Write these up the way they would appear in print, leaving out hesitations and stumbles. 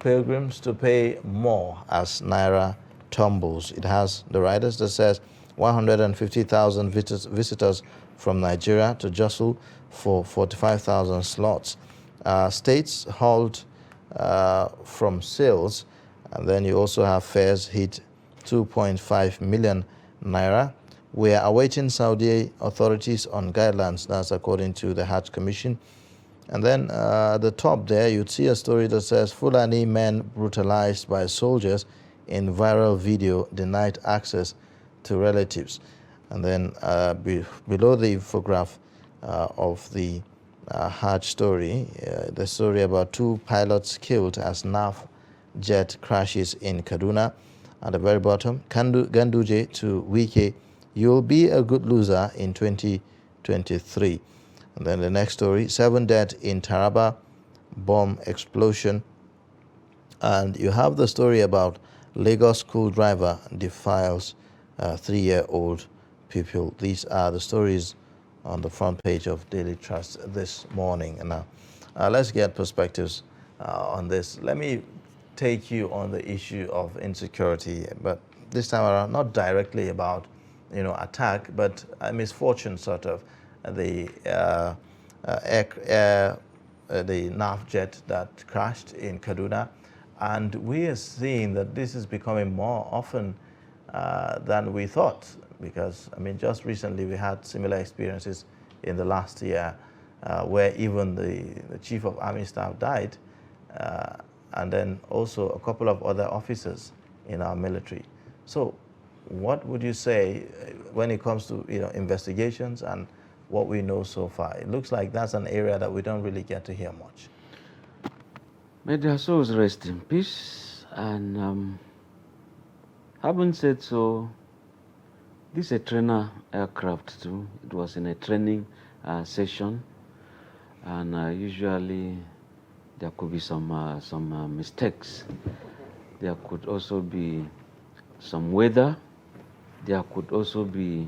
pilgrims to pay more as Naira tumbles. It has the riders that says 150,000 visitors from Nigeria to jostle for 45,000 slots. States halt from sales, and then you also have fares hit 2.5 million naira. We are awaiting Saudi authorities on guidelines. That's according to the Hajj Commission. And then at the top there, you'd see a story that says Fulani men brutalized by soldiers in viral video denied access to relatives. And then below the infograph of the Hajj story, the story about 2 pilots killed as NAF jet crashes in Kaduna. At the very bottom, Ganduje to Wike, you'll be a good loser in 2023. And then the next story, 7 dead in Taraba bomb explosion. And you have the story about Lagos school driver defiles 3-year-old pupil. These are the stories on the front page of Daily Trust this morning. And now, let's get perspectives on this. Let me take you on the issue of insecurity, but this time around, not directly about, attack, but a misfortune, sort of. The NAF jet that crashed in Kaduna, and we are seeing that this is becoming more often than we thought, because just recently we had similar experiences in the last year where even the chief of army staff died, and then also a couple of other officers in our military. So what would you say when it comes to investigations and what we know so far? It looks like that's an area that we don't really get to hear much. May their souls rest in peace. And having said so, this is a trainer aircraft too. It was in a training session, and usually there could be some mistakes. There could also be some weather. There could also be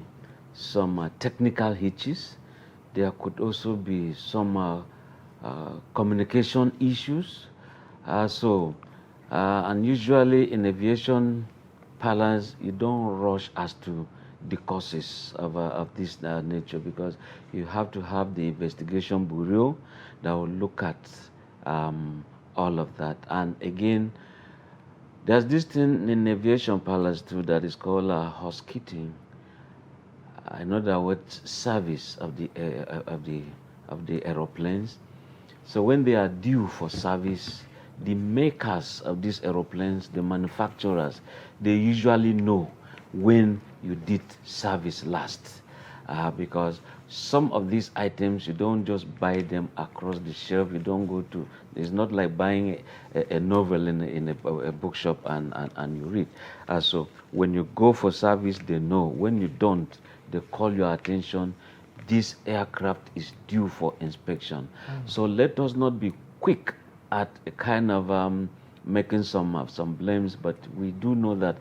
some technical hitches. There could also be some communication issues. And usually in aviation parlance, you don't rush as to the causes of this nature, because you have to have the investigation bureau that will look at all of that. And again, there's this thing in aviation parlance too that is called housekeeping. In other words, service of the aeroplanes. So when they are due for service, the makers of these aeroplanes, the manufacturers, they usually know when you did service last, because some of these items you don't just buy them across the shelf. You don't go to. It's not like buying a novel in a bookshop and you read. So when you go for service, they know. When you don't, they call your attention. This aircraft is due for inspection. So let us not be quick at a kind of making some blames, but we do know that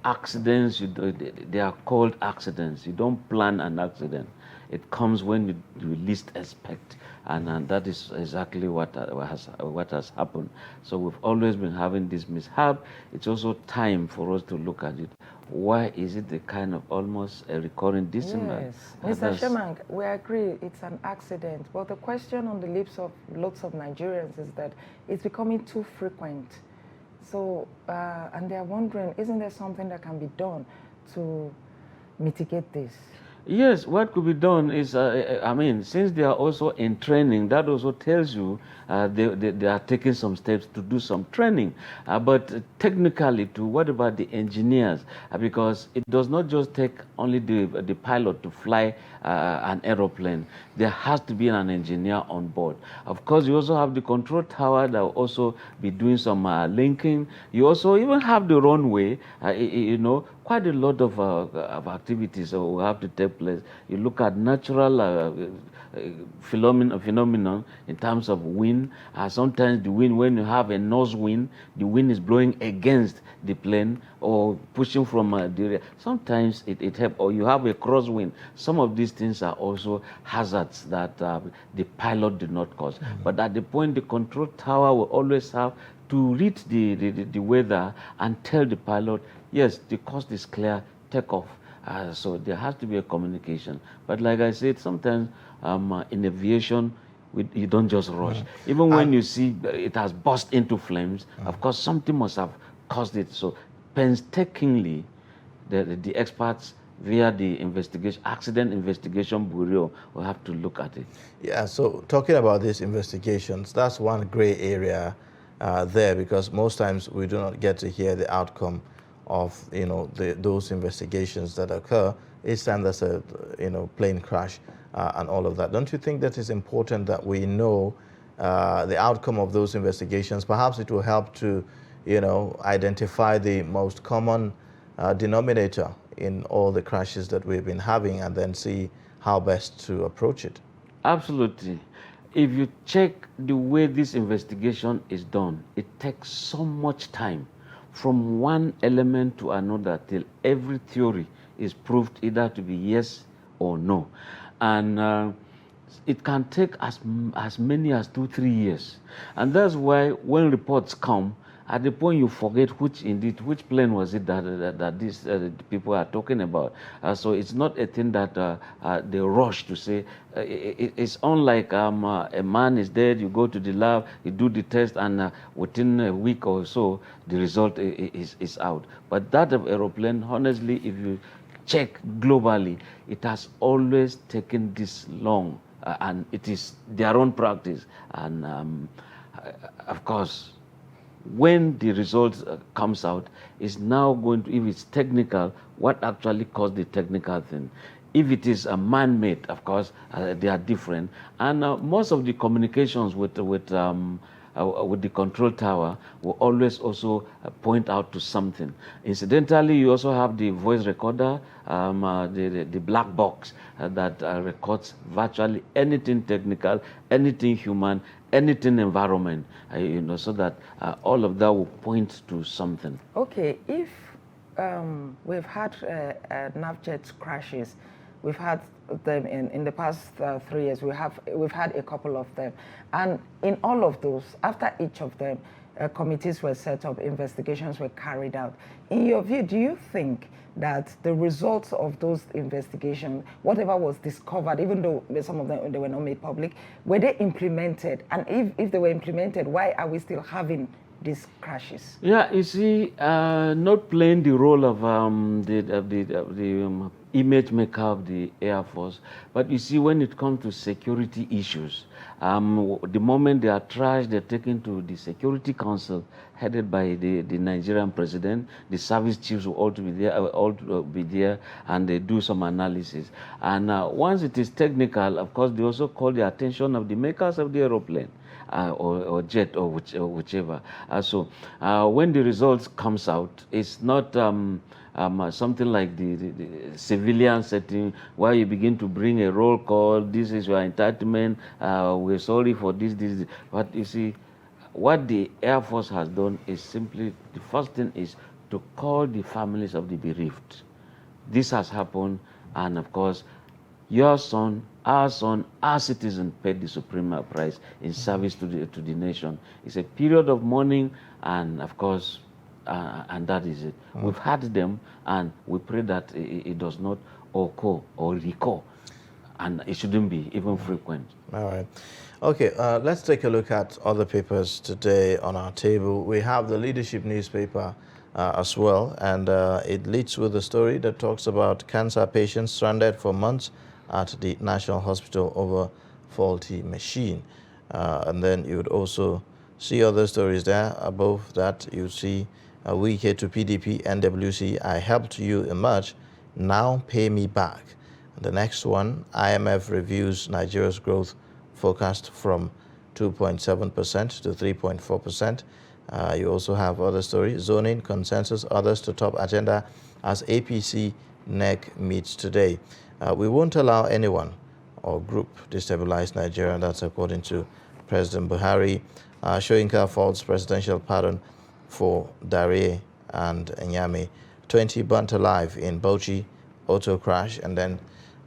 accidents, they are called accidents. You don't plan an accident. It comes when you least expect, and that is exactly what has happened. So we've always been having this mishap. It's also time for us to look at it. Why is it the kind of almost a recurring decimal? Yes, Mr. Shemang, we agree it's an accident, but the question on the lips of lots of Nigerians is that it's becoming too frequent. So, and they're wondering, isn't there something that can be done to mitigate this? Yes, what could be done is, since they are also in training, that also tells you they are taking some steps to do some training. But technically, what about the engineers? Because it does not just take only the pilot to fly an aeroplane. There has to be an engineer on board. Of course, you also have the control tower that will also be doing some linking. You also even have the runway, quite a lot of activities will have to take place. You look at natural phenomenon in terms of wind. Sometimes the wind, when you have a nose wind, the wind is blowing against the plane or pushing from the rear. Sometimes it helps, or you have a crosswind. Some of these things are also hazards that the pilot did not cause. But at the point, the control tower will always have to read the weather and tell the pilot, yes, the coast is clear, take off. So there has to be a communication. But like I said, sometimes in aviation, you don't just rush. Even when you see it has burst into flames, of course, something must have caused it. So painstakingly, the experts via the accident investigation bureau will have to look at it. Yeah, so talking about these investigations, that's one gray area there, because most times we do not get to hear the outcome of, those investigations that occur each time there's a, plane crash and all of that. Don't you think that it's important that we know the outcome of those investigations? Perhaps it will help to, identify the most common denominator in all the crashes that we've been having, and then see how best to approach it. Absolutely. If you check the way this investigation is done, it takes so much time from one element to another till every theory is proved either to be yes or no. And it can take as many as 2-3 years. And that's why when reports come, at the point you forget which plane was it that these people are talking about. So it's not a thing that they rush to say. It's unlike a man is dead, you go to the lab, you do the test, and within a week or so, the result is out. But that of aeroplane, honestly, if you check globally, it has always taken this long, and it is their own practice. And of course, when the results comes out, is now going to, if it's technical, what actually caused the technical thing. If it is a man-made, of course, they are different. And most of the communications with the control tower will always also point out to something. Incidentally, you also have the voice recorder, the black box that records virtually anything technical, anything human, anything environment, so that all of that will point to something. Okay, if we've had NAVJET crashes, we've had them in the past 3 years. We've had a couple of them, and in all of those, after each of them, committees were set up, investigations were carried out. In your view, do you think that the results of those investigations, whatever was discovered, even though some of them they were not made public, were they implemented? And if they were implemented, why are we still having these crashes? Yeah, you see, not playing the role of the image maker of the Air Force, but you see, when it comes to security issues, the moment they are trashed, they're taken to the Security Council, headed by the Nigerian president. The service chiefs will all be there, and they do some analysis. And once it is technical, of course, they also call the attention of the makers of the aeroplane. Or jet, or whichever. So when the results comes out, it's not something like the civilian setting where you begin to bring a roll call. This is your entitlement. We're sorry for this. But you see, what the Air Force has done is simply, the first thing is to call the families of the bereaved. This has happened, and of course, your son, our citizen paid the supreme price in service to the nation. It's a period of mourning, and of course, and that is it. We've had them, and we pray that it does not occur or recur, and it shouldn't be even frequent. All right. Okay, let's take a look at other papers today on our table. We have the Leadership newspaper as well, and it leads with a story that talks about cancer patients stranded for months at the National Hospital over faulty machine. And then you would also see other stories there. Above that, you see we here to PDP, NWC, I helped you emerge, now pay me back. And the next one, IMF reviews Nigeria's growth forecast from 2.7% to 3.4%. You also have other stories, zoning, consensus, others to top agenda as APC NEC meets today. We won't allow anyone or group destabilize Nigeria. That's according to President Buhari. Soyinka faults presidential pardon for Dare and Nyame. 20 burnt alive in Bauchi auto crash. And then,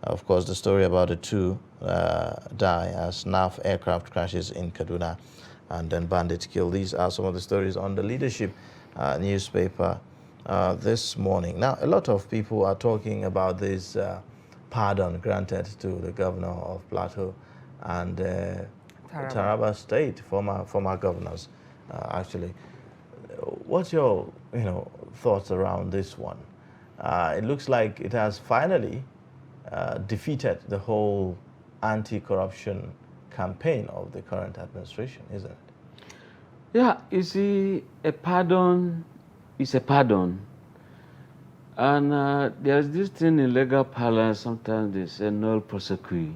of course, the story about the two die as NAF aircraft crashes in Kaduna. and then bandits kill. These are some of the stories on the Leadership newspaper this morning. Now, a lot of people are talking about this pardon granted to the governor of Plateau and Taraba State, former governors, actually. What's your thoughts around this one? It looks like it has finally defeated the whole anti-corruption campaign of the current administration, isn't it? Yeah, you see, a pardon is a pardon. And there's this thing in legal parlance, sometimes they say null prosequi.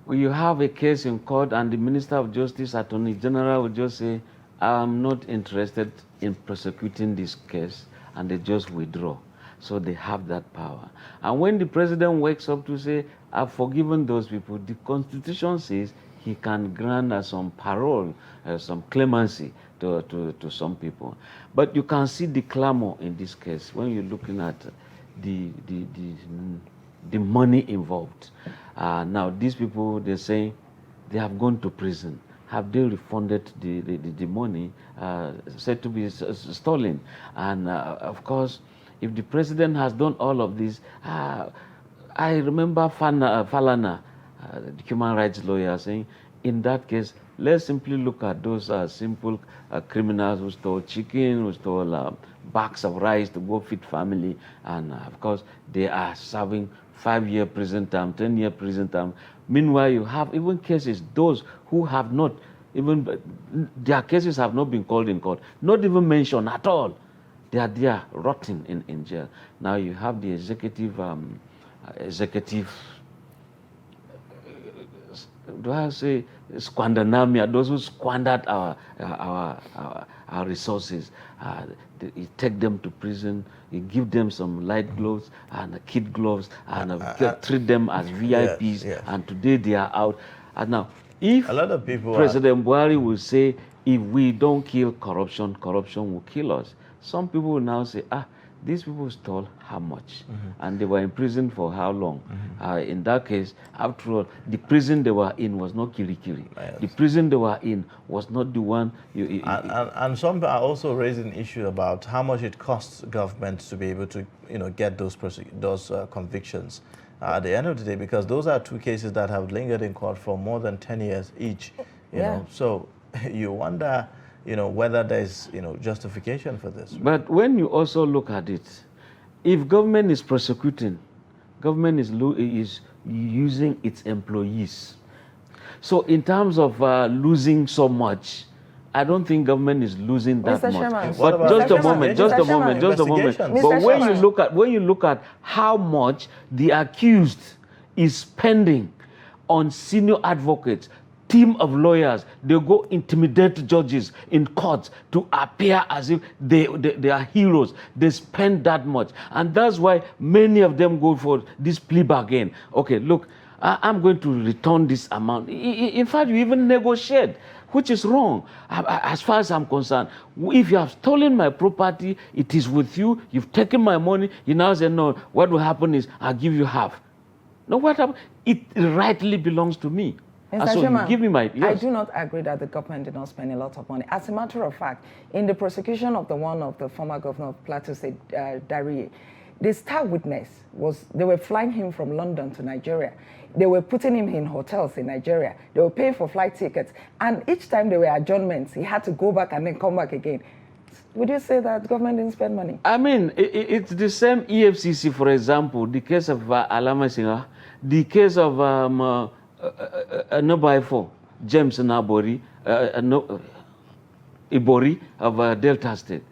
When you have a case in court and the Minister of Justice, Attorney General will just say, I'm not interested in prosecuting this case, and they just withdraw. So they have that power. And when the president wakes up to say, I've forgiven those people, the Constitution says he can grant some parole, some clemency to some people. But you can see the clamor in this case when you're looking at the money involved. Now, these people, they say they have gone to prison. Have they refunded the money said to be stolen? And of course, if the president has done all of this, I remember Falana, the human rights lawyer, saying, in that case, let's simply look at those simple criminals who stole chicken, who stole bags of rice to go feed family, and of course, they are serving 5-year prison term, 10-year prison term. Meanwhile, you have even cases, those who have not even, their cases have not been called in court, not even mentioned at all. They are there rotting in jail. Now you have the executive, do I say squandernamia, those who squandered our resources. You take them to prison, you give them some light gloves and kid gloves and treat them as VIPs, yes. and today they are out. And now, if a lot of people President Buhari will say, if we don't kill corruption, corruption will kill us. Some people will now say, these people stole how much? And they were in prison for how long? In that case, after all, the prison they were in was not Kirikiri. Yes. The prison they were in was not the one... And some are also raising issue about how much it costs government to be able to get those convictions at the end of the day, because those are two cases that have lingered in court for more than 10 years each. You know, so you wonder... whether there's, justification for this. But when you also look at it, if government is prosecuting, government is using its employees. So in terms of losing so much, I don't think government is losing that Mr. much. Sherman. But just a moment. But when you look at how much the accused is spending on senior advocates, team of lawyers, they go intimidate judges in courts to appear as if they are heroes. They spend that much. And that's why many of them go for this plea bargain. Okay, look, I'm going to return this amount. In fact, you even negotiate, which is wrong. As far as I'm concerned, if you have stolen my property, it is with you, you've taken my money, you now say, no, what will happen is I'll give you half. No, what happened? It rightly belongs to me. Mr. Sherman, give me my, yes. I do not agree that the government did not spend a lot of money. As a matter of fact, in the prosecution of the former governor of Plateau State, Darie, the star witness was, they were flying him from London to Nigeria. They were putting him in hotels in Nigeria. They were paying for flight tickets. And each time there were adjournments, he had to go back and then come back again. Would you say that government didn't spend money? I mean, it's the same EFCC, for example, the case of Alama Singa, the case of Nobaifo, James Nabori, Ibori of Delta State,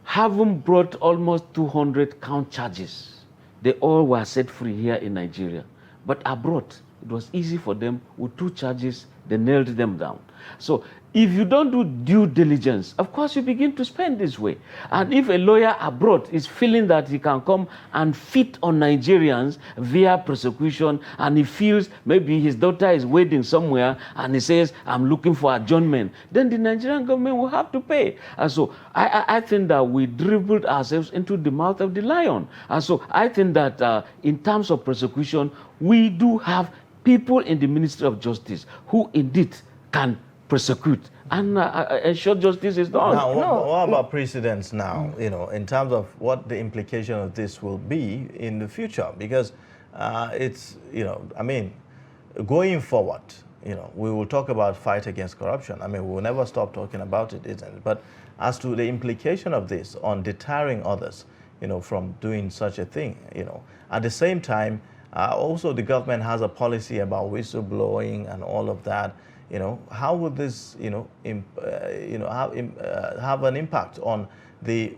having brought almost 200 count charges. They all were set free here in Nigeria. But abroad, it was easy for them. With 2 charges, they nailed them down. So if you don't do due diligence, of course you begin to spend this way. And if a lawyer abroad is feeling that he can come and fit on Nigerians via prosecution, and he feels maybe his daughter is waiting somewhere and he says, I'm looking for adjournment, then the Nigerian government will have to pay. And so I think that we dribbled ourselves into the mouth of the lion. And so I think that in terms of prosecution, we do have people in the Ministry of Justice who indeed can prosecute, and ensure justice is done. Now, No, what about precedents now, in terms of what the implication of this will be in the future? Because it's, I mean, going forward, we will talk about fight against corruption. I mean, we will never stop talking about it, isn't it? But as to the implication of this on deterring others, from doing such a thing, at the same time, also the government has a policy about whistleblowing and all of that. How would this, have an impact on the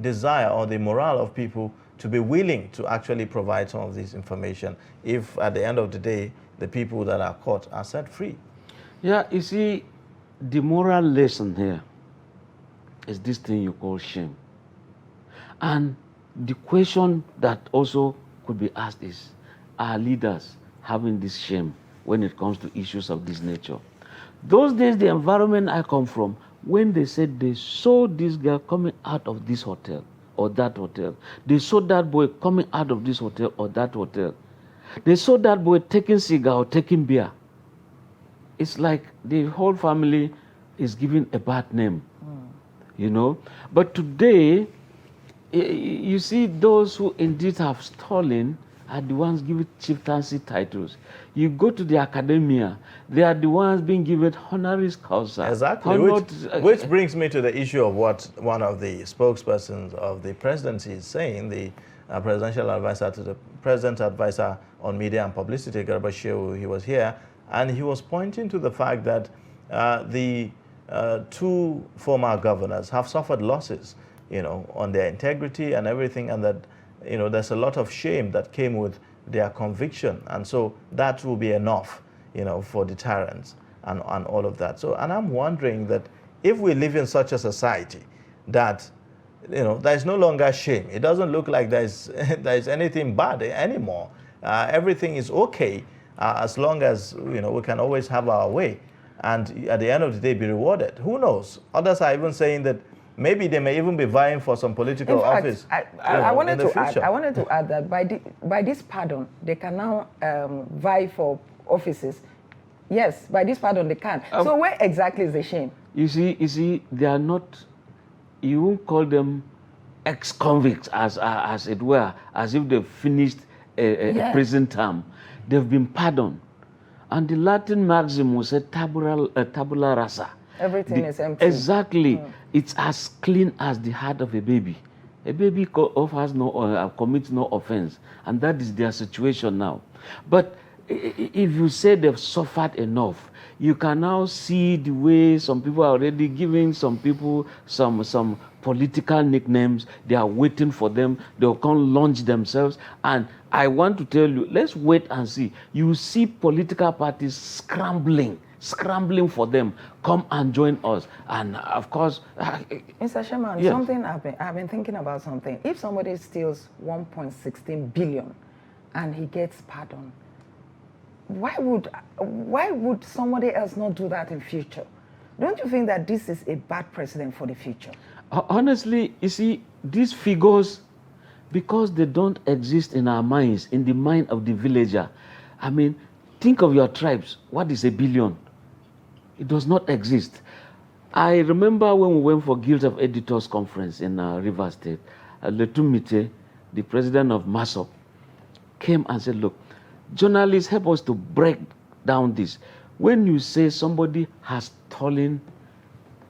desire or the morale of people to be willing to actually provide some of this information if at the end of the day, the people that are caught are set free? Yeah, you see, the moral lesson here is this thing you call shame. And the question that also could be asked is, are leaders having this shame when it comes to issues of this nature? Those days, the environment I come from, when they said they saw this girl coming out of this hotel or that hotel, they saw that boy coming out of this hotel or that hotel, they saw that boy taking cigar or taking beer, it's like the whole family is given a bad name, But today, you see those who indeed have stolen are the ones given chieftaincy titles. You go to the academia, they are the ones being given honoris causa. Exactly, which brings me to the issue of what one of the spokespersons of the presidency is saying, the presidential advisor to the president's advisor on media and publicity, Garba Shehu. He was here, and he was pointing to the fact that the two former governors have suffered losses, on their integrity and everything, and that there's a lot of shame that came with their conviction, and so that will be enough, for deterrence and all of that. So, and I'm wondering that if we live in such a society that, there's no longer shame, it doesn't look like there's anything bad anymore. Everything is okay as long as we can always have our way, and at the end of the day be rewarded. Who knows? Others are even saying that maybe they may even be vying for some political office. I wanted to add that by this pardon, they can now vie for offices. Yes, by this pardon they can. So where exactly is the shame? You see, they are not. You won't call them ex-convicts, as it were, as if they've finished a prison term. They've been pardoned, and the Latin maxim was a tabula rasa. Everything is empty. Exactly. It's as clean as the heart of a baby. A baby commits no offense, and that is their situation now. But if you say they've suffered enough, you can now see the way some people are already giving some people some political nicknames. They are waiting for them. They'll come launch themselves. And I want to tell you, let's wait and see. You see political parties scrambling for them, come and join us. And of course, Mr. Sherman, yes. something I've been thinking about something. If somebody steals 1.16 billion and he gets pardoned, why would somebody else not do that in future? Don't you think that this is a bad precedent for the future? Honestly, you see, these figures, because they don't exist in our minds, in the mind of the villager. I mean, think of your tribes. What is a billion? It does not exist. I remember when we went for Guild of Editors conference in Rivers State, Letumite, the president of MASOP, came and said, look, journalists, help us to break down this. When you say somebody has stolen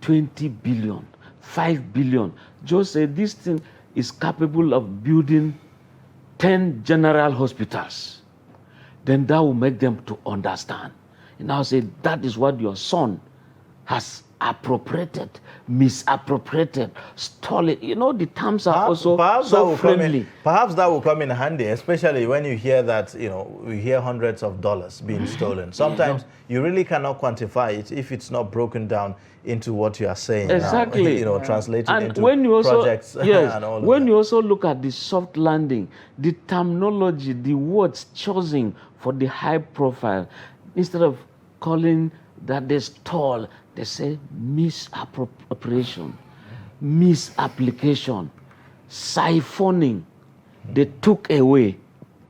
20 billion, 5 billion, just say this thing is capable of building 10 general hospitals, then that will make them to understand. And now say that is what your son has appropriated, misappropriated, stolen. The terms are also so friendly. Perhaps that will come in handy, especially when you hear that, we hear hundreds of dollars being stolen. Sometimes you really cannot quantify it if it's not broken down into what you are saying. Exactly. Now, translated and into when you also, projects yes, and all of when that. you also look at the soft landing, the terminology, the words chosen for the high profile, instead of calling that they stole, they say misappropriation, misapplication, siphoning. They took away.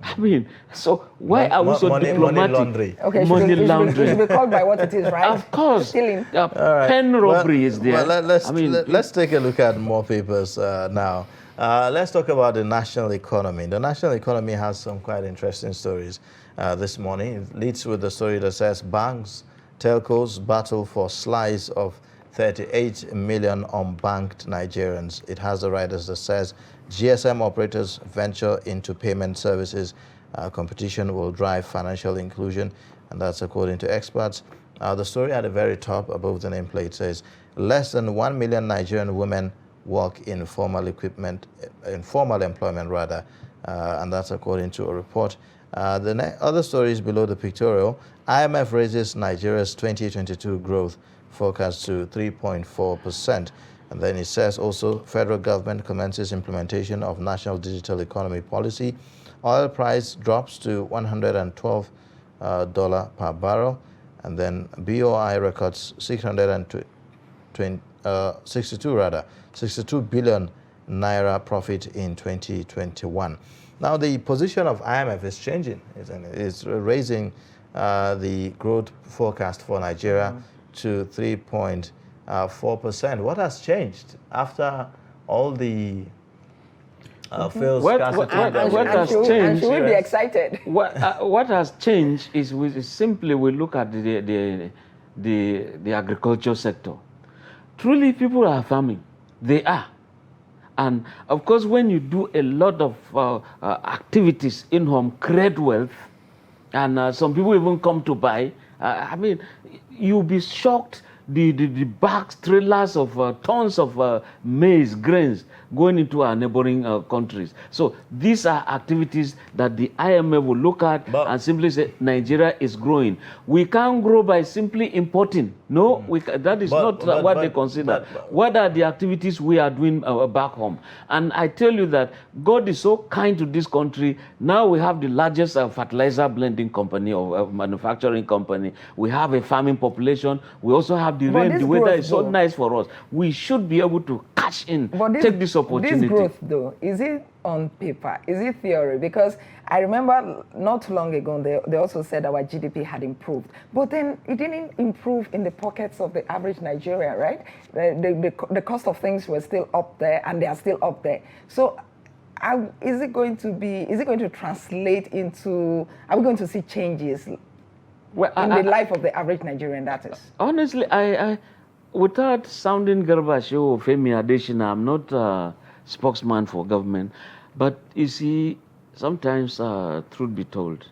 I mean, so why are we so money diplomatic? laundry. Okay, Money it laundering. should be called by what it is, right? Of course. Stealing. All right. Pen robbery is there. Well, I mean, let's take a look at more papers now. Let's talk about the national economy. The national economy has some quite interesting stories this morning. It leads with the story that says banks, telcos battle for slice of 38 million unbanked Nigerians. It has the writers that says GSM operators venture into payment services. Competition will drive financial inclusion, and that's according to experts. The story at the very top above the nameplate says less than 1 million Nigerian women work in informal employment rather, and that's according to a report. The other stories below the pictorial: IMF raises Nigeria's 2022 growth forecast to 3.4%. And then it says also federal government commences implementation of national digital economy policy. Oil price drops to $112 per barrel. And then BOI records 62 billion naira profit in 2021. Now the position of IMF is changing, isn't it? It's raising the growth forecast for Nigeria to 3.4%. What has changed after all the failed scarcity? What has changed? And should we be excited? What has changed is simply we look at the agriculture sector. Truly, people are farming. They are. And of course, when you do a lot of activities in home, create wealth, and some people even come to buy, I mean, you'll be shocked the bags, trailers of tons of maize, grains going into our neighboring countries. So these are activities that the IMF will look at and simply say Nigeria is growing. We can't grow by simply importing. No, that is not what they consider. What are the activities we are doing back home? And I tell you that God is so kind to this country. Now we have the largest fertilizer blending company or manufacturing company. We have a farming population. We also have the rain. The weather is so nice for us. We should be able to cash in, take this opportunity. This growth, though, is it on paper? Is it theory? Because I remember not too long ago, they also said our GDP had improved. But then it didn't improve in the pockets of the average Nigerian, right? The cost of things were still up there, and they are still up there. So is it going to translate into, are we going to see changes in the life of the average Nigerian, that is? Honestly, I without sounding Garbashi or Femi Adesina, I'm not a spokesman for government. But you see, sometimes, truth be told,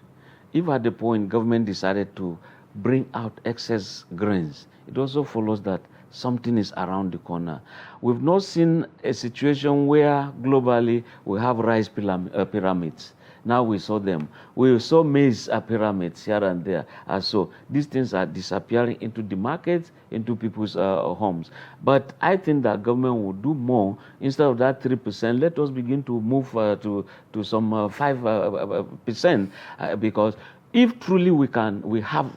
if at the point government decided to bring out excess grains, it also follows that something is around the corner. We've not seen a situation where globally we have rice pyramids. Now we saw them. We saw maize pyramids here and there. So these things are disappearing into the markets, into people's homes. But I think that government will do more. Instead of that 3%, let us begin to move to some 5%. Because if truly we have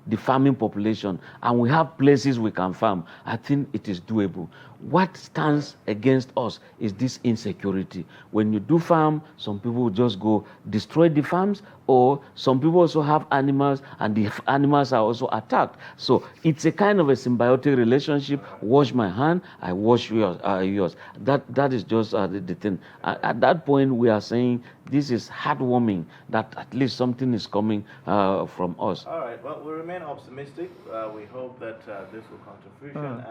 the farming population, and we have places we can farm, I think it is doable. What stands against us is this insecurity. When you do farm, some people will just go destroy the farms, or some people also have animals, and the animals are also attacked. So it's a kind of a symbiotic relationship. Wash my hand, I wash yours. That is just the thing. At that point, we are saying this is heartwarming that at least something is coming from us. All right, well, we remain optimistic. We hope that this will come to fruition.